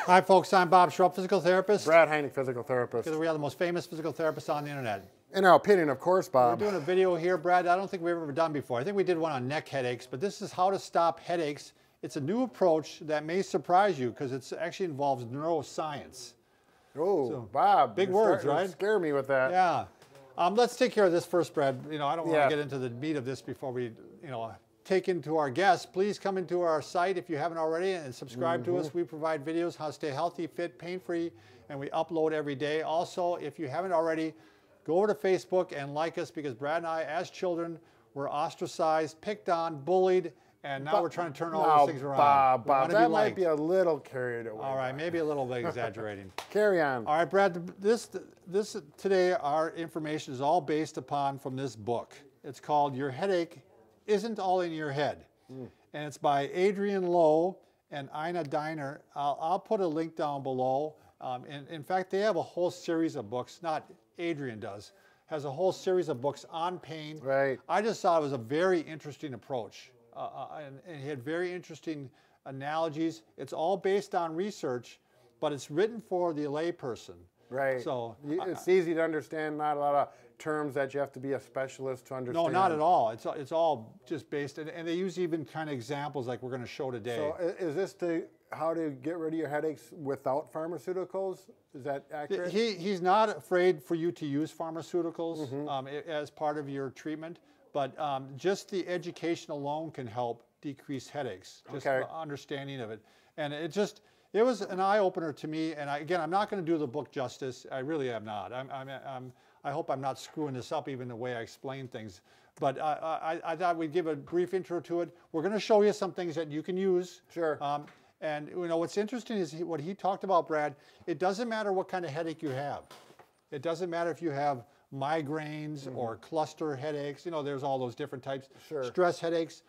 Hi, folks. I'm Bob Schrupp, physical therapist. Brad Heineck, physical therapist. Because we are the most famous physical therapists on the internet. In our opinion, of course, Bob. We're doing a video here, Brad. I don't think we've ever done before. I think we did one on neck headaches, but this is how to stop headaches. It's a new approach that may surprise you because it actually involves neuroscience. Oh, So, Bob. big words, right? Scare me with that. Yeah. Let's take care of this first, Brad. I don't want to get into the meat of this before we, take into our guests. Please come into our site if you haven't already and subscribe to us. We provide videos how to stay healthy, fit, pain-free, and we upload every day. Also, if you haven't already, go over to Facebook and like us because Brad and I, as children, were ostracized, picked on, bullied, and now we're trying to turn all those things around. Bob, that might be a little carried away. All right, maybe a little bit exaggerating. Carry on. All right, Brad, this today, our information is all based upon from this book. It's called Your Headache Isn't All in Your Head. And it's by Adrian Lowe and Ina Diner. I'll put a link down below. In fact, they have a whole series of books, not Adrian does, has a whole series of books on pain. Right. I just thought it was a very interesting approach. And he had very interesting analogies. It's all based on research, but it's written for the layperson. Right. So it's easy to understand, not a lot of terms that you have to be a specialist to understand. No, not at all. It's all just based, and they use even kind of examples like we're going to show today. So is this how to get rid of your headaches without pharmaceuticals? Is that accurate? He's not afraid for you to use pharmaceuticals as part of your treatment, but just the education alone can help decrease headaches, just the understanding of it. And it was an eye-opener to me, and again, I'm not going to do the book justice. I really am not. I hope I'm not screwing this up even the way I explain things. But I thought we'd give a brief intro to it. We're going to show you some things that you can use. Sure. And what's interesting is what he talked about, Brad. It doesn't matter what kind of headache you have. It doesn't matter if you have migraines or cluster headaches. There's all those different types. Sure. Stress headaches.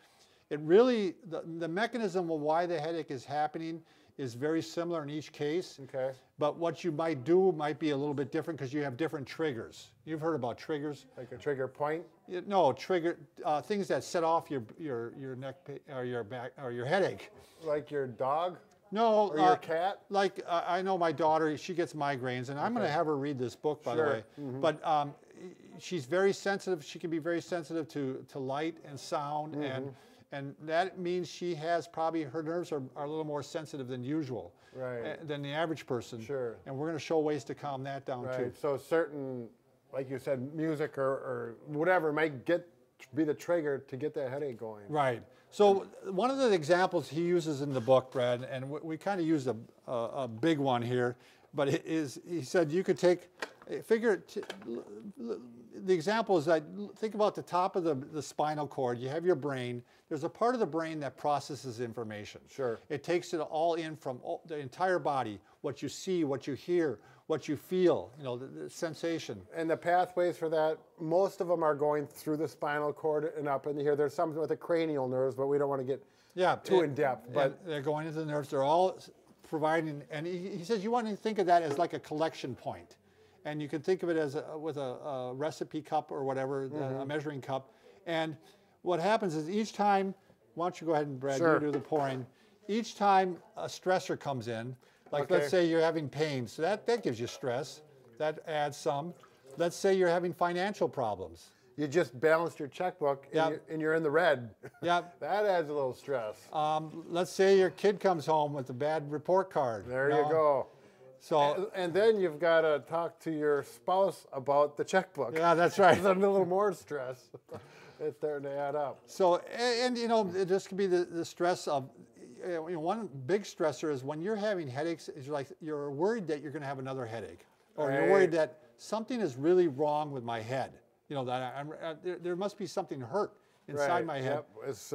It really, the mechanism of why the headache is happening is very similar in each case. Okay. But what you might do might be a little bit different because you have different triggers. You've heard about triggers. Like a trigger point? No, things that set off your neck or your back or your headache. Like your dog? No. Or your cat? Like I know my daughter, she gets migraines, and I'm going to have her read this book, by the way. But she's very sensitive. She can be very sensitive to light and sound, and that means she has probably, her nerves are a little more sensitive than usual, than the average person. Sure. And we're going to show ways to calm that down too. So certain, like you said, music or whatever might be the trigger to get that headache going. Right. So one of the examples he uses in the book, Brad, and we kind of used a big one here, but he said you could take, the example is that think about the top of the spinal cord. You have your brain. There's a part of the brain that processes information. Sure. It takes it all in from the entire body, what you see, what you hear, what you feel, the sensation. And the pathways for that, most of them are going through the spinal cord and up in here. There's some with the cranial nerves, but we don't want to get too in depth. But they're going into the nerves. They're all providing, and he says you want to think of that as like a collection point. And you can think of it as with a recipe cup or whatever, a measuring cup. And what happens is each time, why don't you go ahead and, Brad, you do the pouring. Each time a stressor comes in, like let's say you're having pain, so that gives you stress. That adds some. Let's say you're having financial problems. You just balanced your checkbook and you're in the red. Yep. That adds a little stress. Let's say your kid comes home with a bad report card. There you go. So, and then you've got to talk to your spouse about the checkbook. Yeah, that's right. There's a little more stress. It's starting to add up. So, and this could be the stress of, one big stressor is when you're having headaches, is like you're worried that you're going to have another headache, or you're worried that something is really wrong with my head. That there must be something hurt inside my head. Yep. Is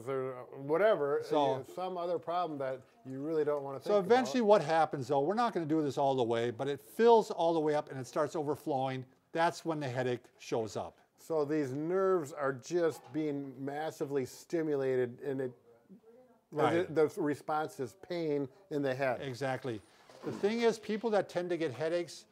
there whatever, So, some other problem that you really don't want to think So eventually what happens, though, we're not going to do this all the way, but it fills all the way up and it starts overflowing. That's when the headache shows up. So these nerves are just being massively stimulated, and the response is pain in the head. Exactly. The thing is, people that tend to get headaches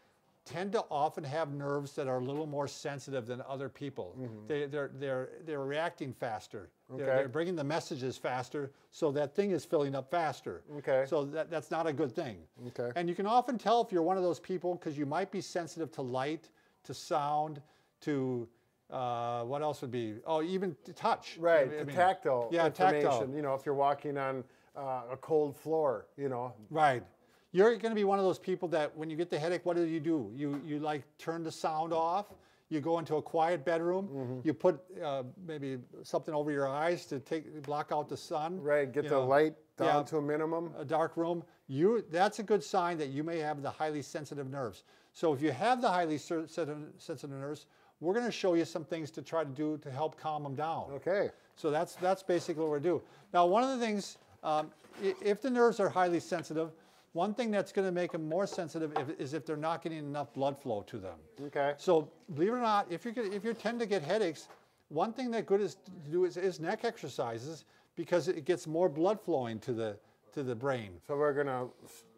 tend to often have nerves that are a little more sensitive than other people. They're reacting faster. Okay. They're bringing the messages faster, so that thing is filling up faster. Okay. So that's not a good thing. Okay. And you can often tell if you're one of those people because you might be sensitive to light, to sound, to what else would be? Oh, even to touch. Right, tactile information. Tactile. You know, if you're walking on a cold floor, you know. Right. You're going to be one of those people that when you get the headache, what do? You like turn the sound off. You go into a quiet bedroom. You put maybe something over your eyes to block out the sun. Right, get the light down to a minimum. A dark room. That's a good sign that you may have the highly sensitive nerves. So if you have the highly sensitive nerves, we're going to show you some things to try to do to help calm them down. Okay. So that's basically what we're doing. Now, one of the things, if the nerves are highly sensitive, one thing that's going to make them more sensitive is if they're not getting enough blood flow to them. Okay. So believe it or not, if you tend to get headaches, one thing that good is to do is neck exercises because it gets more blood flowing to the brain. So we're going to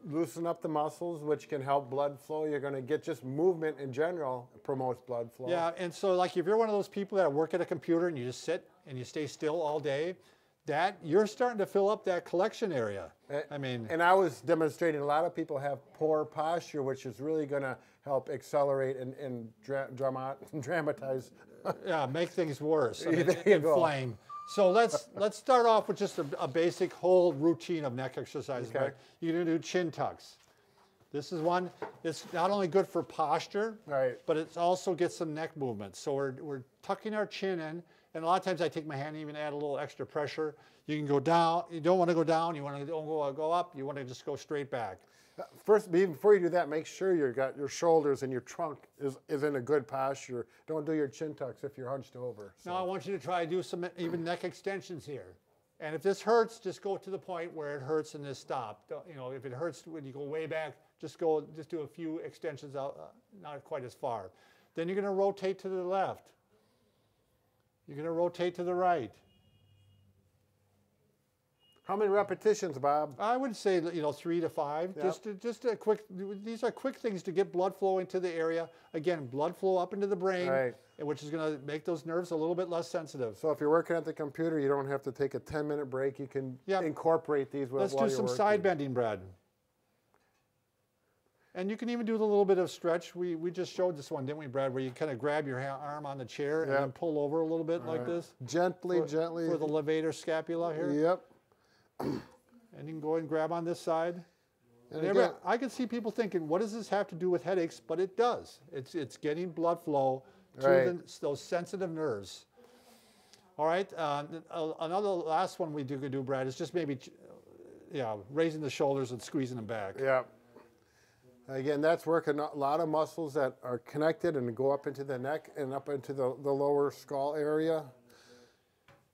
loosen up the muscles, which can help blood flow. You're going to get just movement in general promotes blood flow. Yeah, and so like if you're one of those people that work at a computer and you just sit and you stay still all day, that you're starting to fill up that collection area. And I was demonstrating a lot of people have poor posture, which is really going to help accelerate and dramatize. Yeah, make things worse. There you inflame. So let's start off with just a basic whole routine of neck exercises. Okay. You're going to do chin tucks. This is one. It's not only good for posture, right, but it also gets some neck movement. So we're tucking our chin in, and a lot of times I take my hand and even add a little extra pressure. You can go down. You don't want to go down. You want to go up. You want to just go straight back. First, before you do that, make sure you got your shoulders and your trunk is in a good posture. Don't do your chin tucks if you're hunched over. So. Now I want you to try to do some even neck extensions here. And if this hurts, just go to the point where it hurts and just stop. You know, if it hurts when you go way back, just do a few extensions out, not quite as far. Then you're going to rotate to the left. You're going to rotate to the right. How many repetitions, Bob? I would say 3 to 5. Yep. Just a quick. These are quick things to get blood flow into the area. Again, blood flow up into the brain, right, which is going to make those nerves a little bit less sensitive. So if you're working at the computer, you don't have to take a 10-minute break. You can incorporate these while you're working. Let's do some side bending, Brad. And you can even do a little bit of stretch. We just showed this one, didn't we, Brad, where you kind of grab your arm on the chair and then pull over a little bit like this. Gently. For the levator scapula here. Yep. And you can go and grab on this side. And I can see people thinking, what does this have to do with headaches? But it does. It's getting blood flow to those sensitive nerves. All right. Another last one we could do, Brad, is just maybe raising the shoulders and squeezing them back. Yeah. Again, that's working a lot of muscles that are connected and go up into the neck and up into the lower skull area.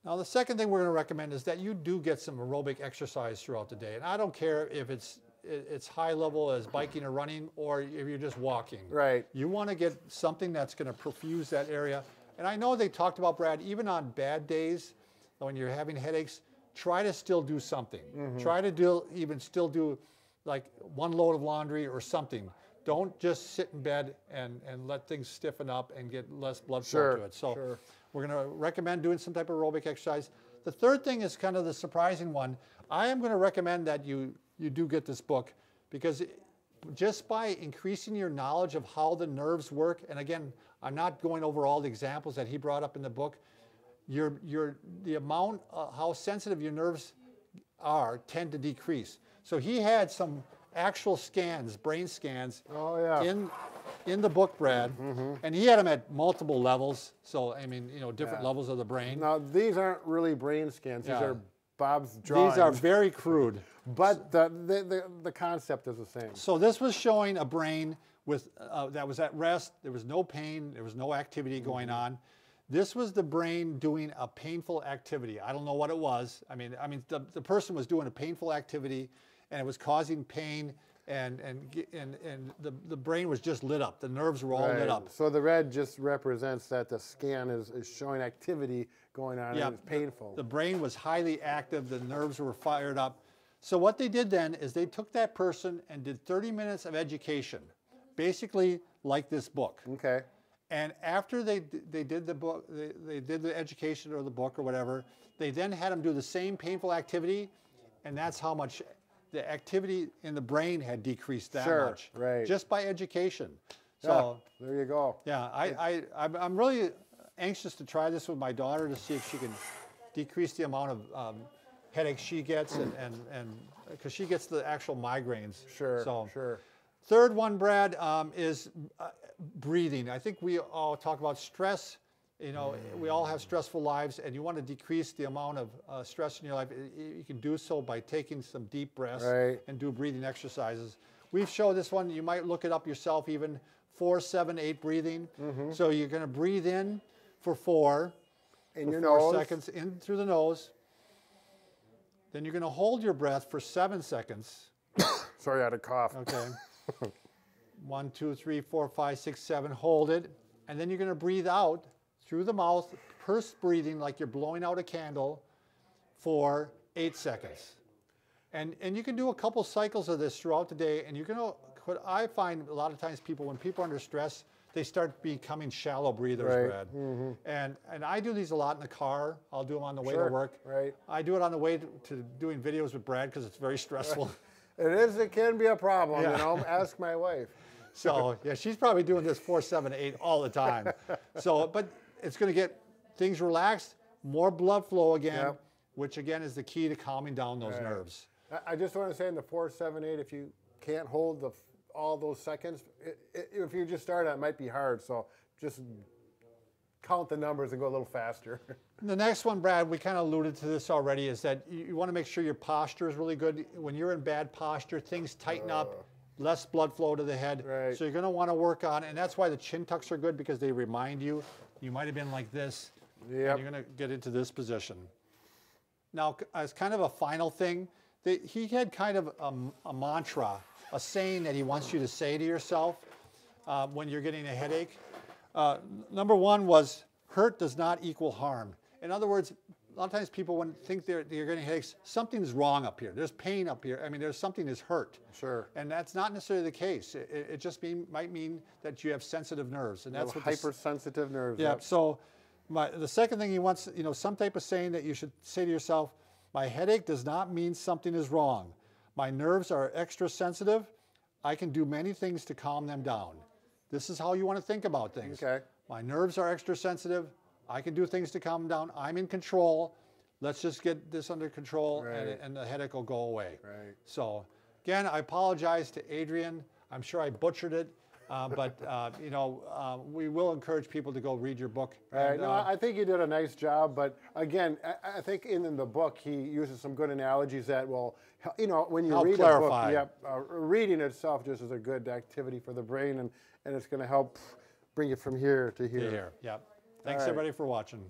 Now, the second thing we're going to recommend is that you do get some aerobic exercise throughout the day. And I don't care if it's high level as biking or running or if you're just walking. Right. You want to get something that's going to perfuse that area. And I know they talked about, Brad, even on bad days when you're having headaches, try to still do something. Try to still do like one load of laundry or something. Don't just sit in bed and let things stiffen up and get less blood flow to it. So we're going to recommend doing some type of aerobic exercise. The third thing is kind of the surprising one. I am going to recommend that you do get this book because just by increasing your knowledge of how the nerves work, and again, I'm not going over all the examples that he brought up in the book, the amount how sensitive your nerves tend to decrease. So he had some actual scans, brain scans, in the book, Brad, and he had them at multiple levels. So I mean, different levels of the brain. Now these aren't really brain scans; these are Bob's drawings. These are very crude, but the concept is the same. So this was showing a brain with that was at rest. There was no pain. There was no activity going on. This was the brain doing a painful activity. I don't know what it was. I mean, the person was doing a painful activity, and it was causing pain. And the brain was just lit up. The nerves were all lit up. So the red just represents that the scan is showing activity going on and it's painful. The brain was highly active. The nerves were fired up. So what they did then is they took that person and did 30 minutes of education. Basically, like this book. Okay. And after they did the book, they did the education or the book or whatever, they then had them do the same painful activity, and that's how much the activity in the brain had decreased that much. Right. Just by education. So there you go. Yeah, I'm really anxious to try this with my daughter to see if she can decrease the amount of headaches she gets, and because she gets the actual migraines. Sure. So, sure. Third one, Brad, is breathing. I think we all talk about stress. You know, we all have stressful lives, and you want to decrease the amount of stress in your life. You can do so by taking some deep breaths and do breathing exercises. We've shown this one. You might look it up yourself even. 4, 7, 8 breathing. So you're going to breathe in for 4. In your 4 nose. seconds, in through the nose. Then you're going to hold your breath for 7 seconds. Sorry, I had a cough. Okay. 1, 2, 3, 4, 5, 6, 7. Hold it. And then you're going to breathe out through the mouth, pursed breathing like you're blowing out a candle for 8 seconds. And you can do a couple cycles of this throughout the day. And you're going to, what I find a lot of times when people are under stress, they start becoming shallow breathers, Brad. And I do these a lot in the car. I'll do them on the way to work. I do it on the way to doing videos with Brad because it's very stressful. It can be a problem, you know. Ask my wife. So, yeah, she's probably doing this 4, 7, 8 all the time. So, but it's going to get things relaxed, more blood flow again, which again is the key to calming down those nerves. I just want to say in the 4, 7, 8, if you can't hold all those seconds, if you just start, it might be hard. So just count the numbers and go a little faster. The next one, Brad, we kind of alluded to this already, is that you want to make sure your posture is really good. When you're in bad posture, things tighten up, less blood flow to the head. So you're going to want to work on it. And that's why the chin tucks are good, because they remind you might have been like this. And you're going to get into this position. Now, as kind of a final thing, he had kind of a mantra, a saying that he wants you to say to yourself when you're getting a headache. Number 1 was, hurt does not equal harm. In other words, a lot of times people think they're getting headaches, something's wrong up here. There's pain up here. I mean, there's something that's hurt. Sure. And that's not necessarily the case. It just might mean that you have sensitive nerves. And that's what hypersensitive nerves. Yeah. So the second thing he wants, some type of saying that you should say to yourself, my headache does not mean something is wrong. My nerves are extra sensitive. I can do many things to calm them down. This is how you want to think about things. Okay. My nerves are extra sensitive. I can do things to calm them down. I'm in control. Let's just get this under control, and the headache will go away. So, again, I apologize to Adrian. I'm sure I butchered it. But we will encourage people to go read your book. No, I think you did a nice job. But again, I think in the book he uses some good analogies that will, when you read a book, reading itself just is a good activity for the brain, and it's going to help bring it from here to here. Thanks everybody for watching.